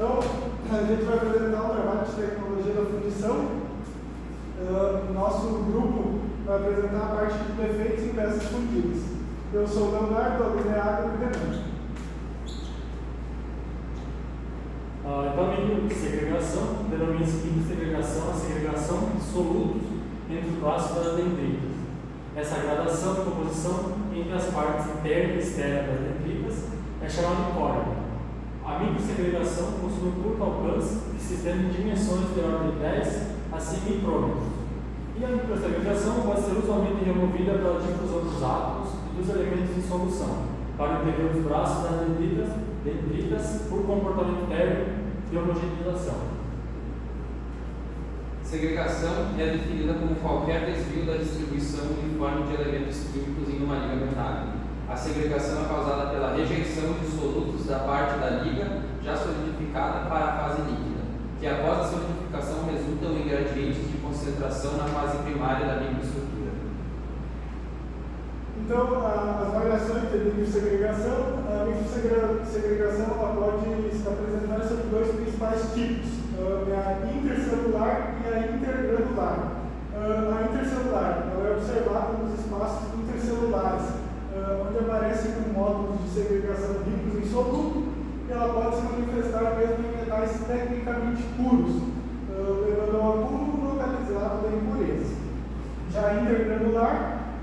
Então, a gente vai apresentar um trabalho de tecnologia da fundição. Nosso grupo vai apresentar a parte de defeitos em peças fundidas. Eu sou o Leonardo, aluno é Água e Renan. Então, a microsegregação denomina-se microsegregação a segregação de solutos entre o plástico das dendritas. Essa gradação de composição entre as partes interna e externa das dendritas é chamada de córrego. A microsegregação possui um curto alcance que se estende em dimensões de ordem de 10 a 100 micrômetros. E a microsegregação pode ser usualmente removida pela difusão dos átomos e dos elementos em solução para o interior dos braços das dendritas por comportamento térmico de homogeneização. Segregação é definida como qualquer desvio da distribuição uniforme de elementos químicos em uma liga metálica. A segregação é causada pela rejeição de solutos da parte da liga já solidificada para a fase líquida, que após a solidificação resultam em gradientes de concentração na fase primária da microestrutura. Então, as variações de microsegregação, a microsegregação ela pode se apresentar sobre dois principais tipos, a intercelular e a intergranular. A intercelular ela é observada nos espaços intercelulares, onde aparecem com módulos de segregação ricos em soluto, e ela pode se manifestar mesmo em metais tecnicamente puros, levando ao acúmulo localizado da impureza. Já a intergranular,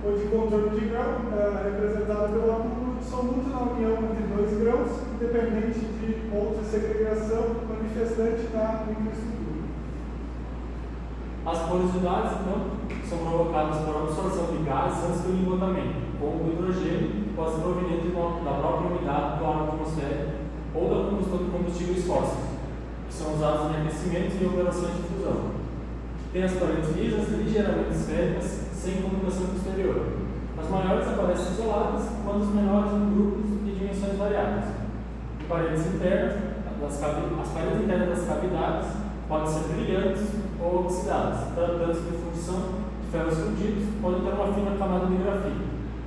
ou de contorno de grão, representada pelo acúmulo de soluto na união entre dois grãos, independente de outra segregação manifestante na microestrutura. As porosidades, então, são provocadas por absorção de gases antes do engotamento, como o hidrogênio, que pode ser proveniente da própria umidade do ar atmosférico ou da combustão de combustíveis fósseis, que são usados em aquecimentos e operações de fusão. Tem as paredes lisas, ligeiramente esféricas, sem comunicação exterior. As maiores aparecem isoladas, quando as menores em grupos de dimensões variáveis. As paredes internas das cavidades podem ser brilhantes ou oxidadas. Tratando-se de fundição de ferros fundidos, podem ter uma fina camada de grafite.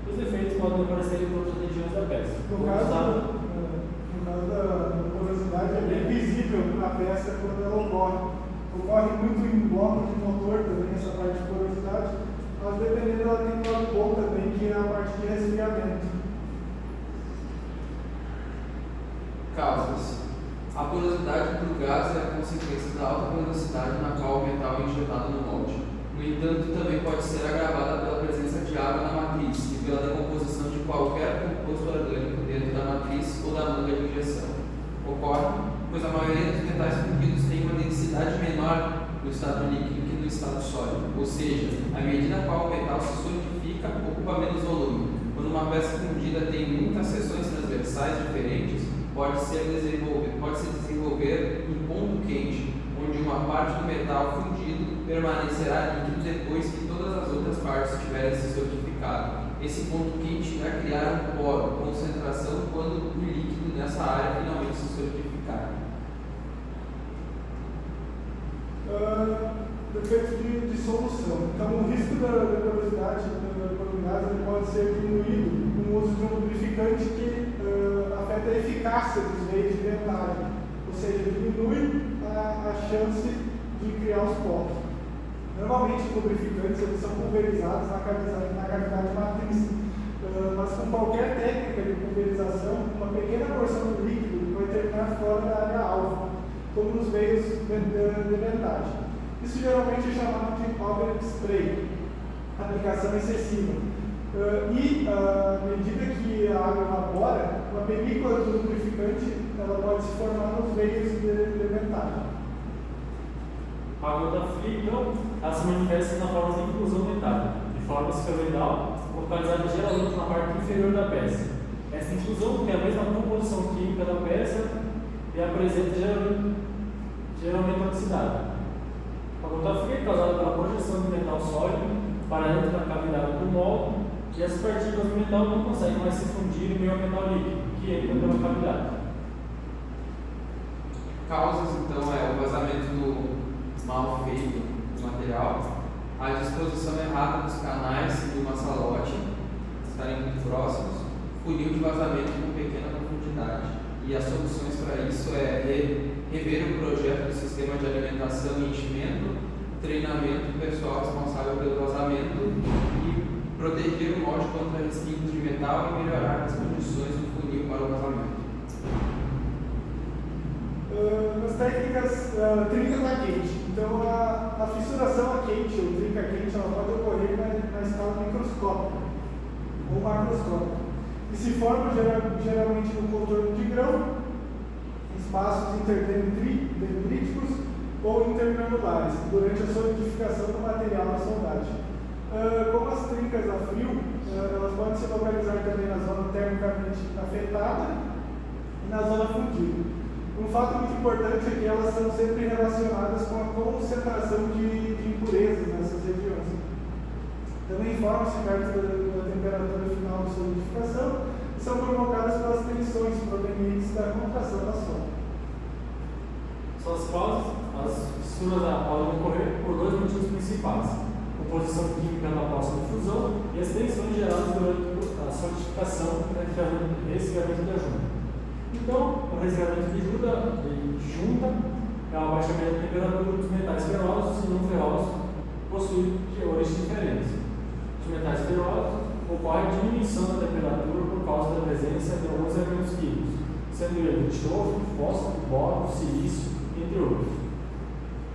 Os defeitos podem aparecer em outras regiões da peça. No caso da porosidade, é bem visível na peça quando ela ocorre. Ocorre muito em bloco de motor também, essa parte de porosidade, mas dependendo ela tem um lado bom também, que é a parte de resfriamento. Causas. A porosidade do gás é a consequência da alta velocidade na qual o metal é injetado no molde. No entanto, também pode ser agravada pela presença de água na matriz e pela decomposição de qualquer composto orgânico dentro da matriz ou da manga de injeção. Ocorre, pois a maioria dos metais fundidos tem uma densidade menor no estado líquido que no estado sólido, ou seja, à medida qual o metal se solidifica, ocupa menos volume. Quando uma peça fundida tem muitas seções transversais diferentes, pode-se desenvolver um ponto quente, onde uma parte do metal fundido permanecerá líquido depois que todas as outras partes tiverem se solidificado. Esse ponto quente vai criar um poro, concentração, quando o líquido nessa área finalmente se solidificar. Defeitos de solução. Então, o risco da porosidade do gás pode ser diminuído com o uso de um lubrificante que afeta a eficácia dos meios de ventagem, ou seja, diminui a chance de criar os poros. Normalmente, os lubrificantes eles são pulverizados na cavidade matriz, mas com qualquer técnica de pulverização, uma pequena porção do líquido vai terminar fora da área alvo, como nos meios de ventagem. Isso geralmente é chamado de overspray, aplicação excessiva. À medida que a água evapora, uma película do lubrificante ela pode se formar nos meios de ventagem. A gota fria, então, ela se manifesta na forma de inclusão metálica, de forma esferoidal, localizada geralmente na parte inferior da peça. Essa inclusão tem a mesma composição química da peça e apresenta geralmente oxidada. A gota fria é causada pela projeção de metal sólido para dentro da cavidade do molde e as partículas do metal não conseguem mais se fundir em meio ao metal líquido, que entra pela cavidade. Causas, então, é o vazamento mal feito do material, a disposição errada dos canais do maçalote estarem muito próximos, funil de vazamento com pequena profundidade. E as soluções para isso é rever o projeto do sistema de alimentação e enchimento, treinamento do pessoal responsável pelo vazamento e proteger o molde contra resquícios de metal e melhorar as condições do funil para o vazamento. Nas técnicas trincas a quente. Então, a fissuração a quente, ou trinca quente, ela pode ocorrer na escala microscópica ou macroscópica. E se forma geralmente no contorno de grão, espaços interdendríticos ou intergranulares, durante a solidificação do material na soldagem. Como as trincas a frio, elas podem se localizar também na zona termicamente afetada e na zona fundida. Um fato muito importante é que elas são sempre relacionadas com a concentração de impurezas nessas regiões. Também formam-se perto da temperatura final de solidificação e são provocadas pelas tensões provenientes da contração da solda. Suas causas, as fissuras podem ocorrer por dois motivos principais: composição química na pós-difusão e as tensões geradas durante a solidificação e resfriamento da junta. Então, o resfriamento de junta é o abaixamento da temperatura dos metais ferrosos e não ferrosos possuem origens diferentes. Os metais ferrosos ocorre a diminuição da temperatura por causa da presença de alguns elementos químicos, sendo ele enxofre, fósforo, boro, silício, entre outros.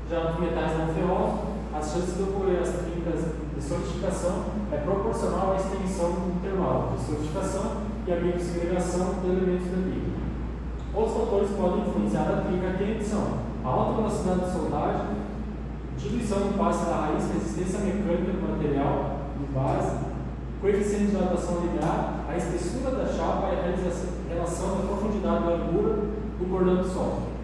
Já nos metais não ferrosos, as chances de ocorrer as trincas de solidificação é proporcional à extensão do intervalo de solidificação e à microsegregação de elementos da trinca. Outros fatores que podem influenciar a trinca quente são a alta velocidade de soldagem, diluição do passe da raiz, resistência mecânica do material de base, coeficiente de dilatação linear, a espessura da chapa e a relação da profundidade da largura do cordão de solda.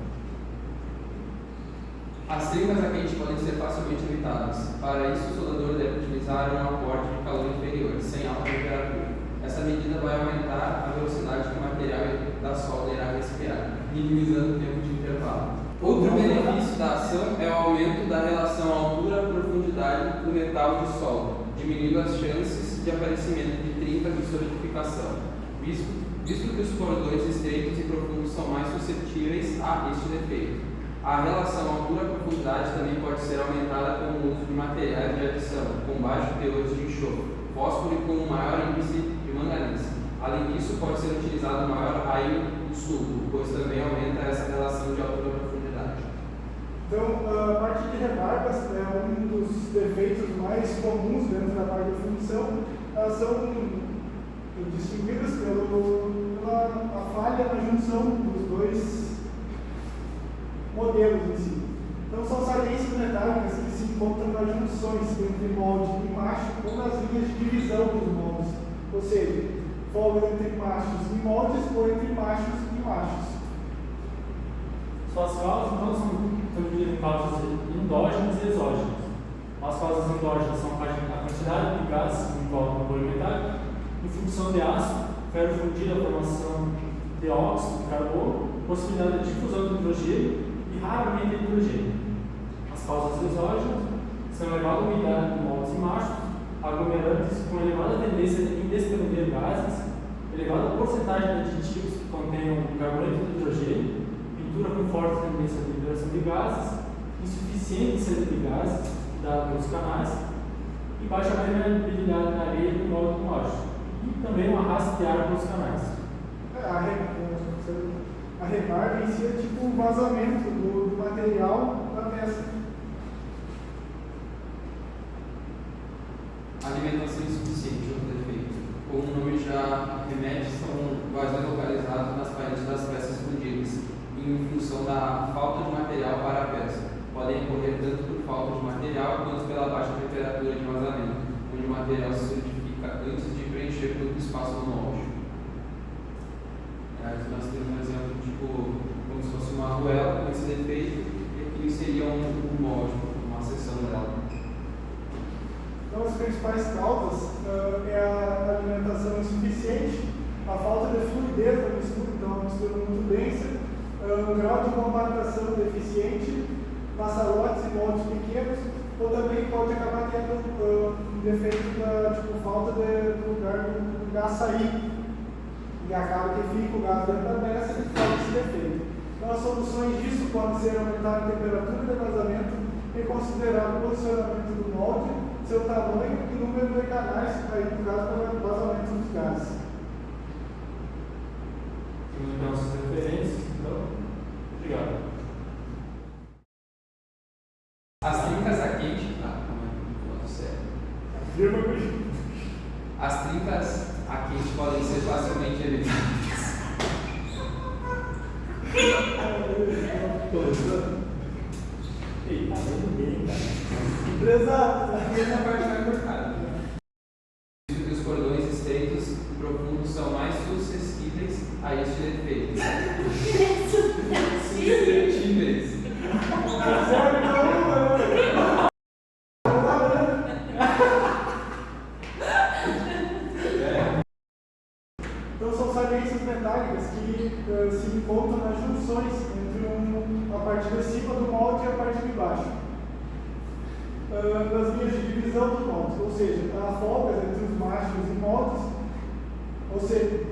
As trincas a quente podem ser facilmente evitadas. Para isso, o soldador deve utilizar um aporte de calor inferior, sem alta temperatura. Essa medida vai aumentar a velocidade que o material da solda irá resfriar, minimizando o tempo de intervalo. Outro benefício da ação é o aumento da relação altura-profundidade do metal de solda, diminuindo as chances de aparecimento de trincas de solidificação, visto que os cordões estreitos e profundos são mais suscetíveis a este defeito. A relação altura-profundidade também pode ser aumentada com o uso de materiais de adição, com baixo teor de enxofre, fósforo e com um maior índice de manganês. Além disso, pode ser utilizado um maior raio do sulfuro, pois também aumenta essa relação de altura-profundidade. Então, a parte de rebarbas é um dos defeitos mais comuns dentro da parte de fundição. Elas são distinguidas pela falha na junção dos dois modelos em si. Então, são saliências metálicas que se encontram nas junções entre molde e macho ou nas linhas de divisão dos moldes, ou seja, folgas entre machos e moldes ou entre machos e machos. Suas causas, então, são divididas em causas endógenas e exógenas. As causas endógenas são a quantidade de gás em volta do bolo metálico, em função de ácido, ferro fundido, a formação de óxido de carbono, possibilidade de difusão de hidrogênio e raramente hidrogênio. As causas exógenas são elevada umidade de moldes e machos, aglomerantes com elevada tendência em desprender gases, elevada porcentagem de aditivos que contenham carboneto de hidrogênio, pintura com forte tendência de liberação de gases, insuficiente saída de gases dada pelos canais e baixa permeabilidade na areia do molde com baixo, e também uma raça de ar pelos canais. A rebarba em si é tipo um vazamento do material da peça. Alimentação insuficiente, outro defeito. Como o nome já remete, são vazões localizados nas paredes das peças fundidas, em função da falta de material para a peça. Podem ocorrer tanto por falta de material quanto pela baixa temperatura de vazamento, onde o material se solidifica antes de preencher todo o espaço no molde. Aqui nós temos um exemplo tipo como se fosse uma arruela com esse defeito, e aqui seria um molde, uma seção dela. Então, as principais causas é a alimentação insuficiente, a falta de fluidez da mistura, então a mistura muito densa, um grau de compactação deficiente, maçarotes e moldes pequenos, ou também pode acabar tendo um defeito da falta de lugar do gás sair. E acaba que fica o gás dentro da peça e faz esse defeito. Então, as soluções disso podem ser aumentar a temperatura de vazamento e considerar o posicionamento do molde, seu tamanho e número de canais, aí no caso para o vazamento dos gases. Então, essas referências, então, obrigado. As trincas a quente. Calma aí, sério. Afirma comigo. As trincas a quente podem ser facilmente evitadas. Ei, tá vendo bem, cara. Empresário. Essa parte vai cortar. Os cordões estreitos e profundos são mais suscetíveis a este efeito. Suscetíveis. Então são saliências metálicas que se encontram nas junções entre a parte de cima do molde e a parte de baixo. Nas linhas de divisão dos moldes, ou seja, há folgas entre os machos e moldes, ou seja,